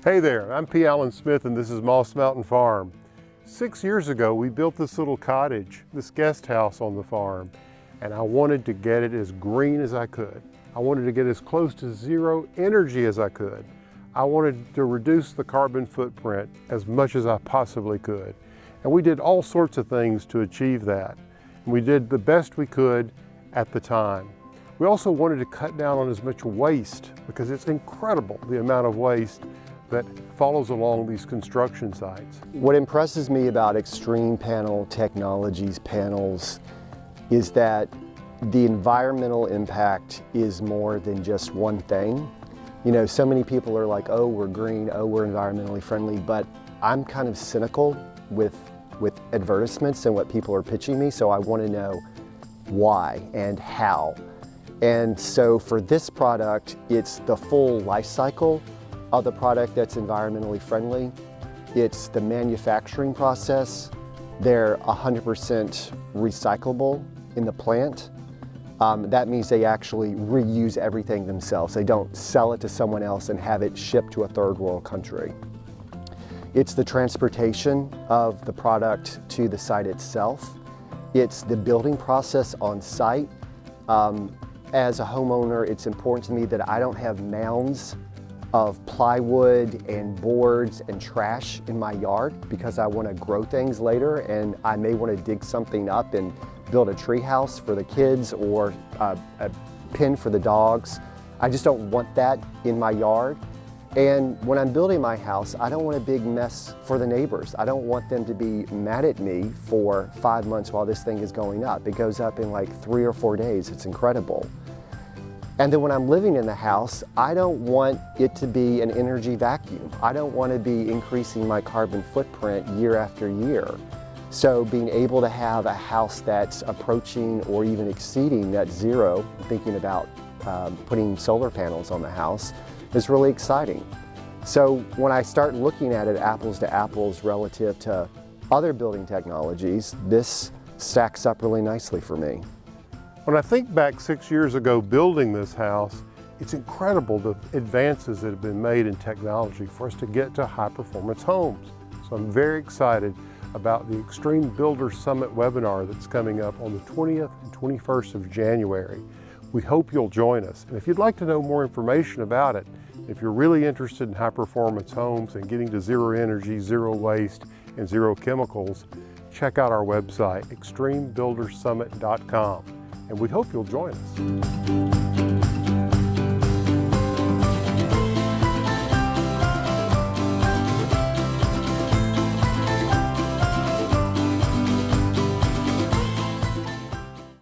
Hey there, I'm P. Allen Smith and this is Moss Mountain Farm. 6 years ago we built this little cottage, this guest house on the farm, and I wanted to get it as green as I could. I wanted to get as close to zero energy as I could. I wanted to reduce the carbon footprint as much as I possibly could. And we did all sorts of things to achieve that. And we did the best we could at the time. We also wanted to cut down on as much waste because it's incredible the amount of waste that follows along these construction sites. What impresses me about Extreme Panel Technologies panels is that the environmental impact is more than just one thing. You know, so many people are like, oh, we're green, oh, we're environmentally friendly, but I'm kind of cynical with advertisements and what people are pitching me, so I want to know why and how. And so for this product, it's the full life cycle of the product that's environmentally friendly. It's the manufacturing process. They're 100% recyclable in the plant. That means they actually reuse everything themselves. They don't sell it to someone else and have it shipped to a third world country. It's the transportation of the product to the site itself. It's the building process on site. As a homeowner, it's important to me that I don't have mounds of plywood and boards and trash in my yard because I want to grow things later and I may want to dig something up and build a tree house for the kids or a pen for the dogs. I just don't want that in my yard. And when I'm building my house, I don't want a big mess for the neighbors. I don't want them to be mad at me for 5 months while this thing is going up. It goes up in like 3 or 4 days. It's incredible. And then when I'm living in the house, I don't want it to be an energy vacuum. I don't want to be increasing my carbon footprint year after year. So being able to have a house that's approaching or even exceeding net zero, thinking about putting solar panels on the house, is really exciting. So when I start looking at it apples to apples relative to other building technologies, this stacks up really nicely for me. When I think back 6 years ago building this house, it's incredible the advances that have been made in technology for us to get to high performance homes. So I'm very excited about the Extreme Builder Summit webinar that's coming up on the 20th and 21st of January. We hope you'll join us. And if you'd like to know more information about it, if you're really interested in high performance homes and getting to zero energy, zero waste, and zero chemicals, check out our website, extremebuildersummit.com. And we hope you'll join us.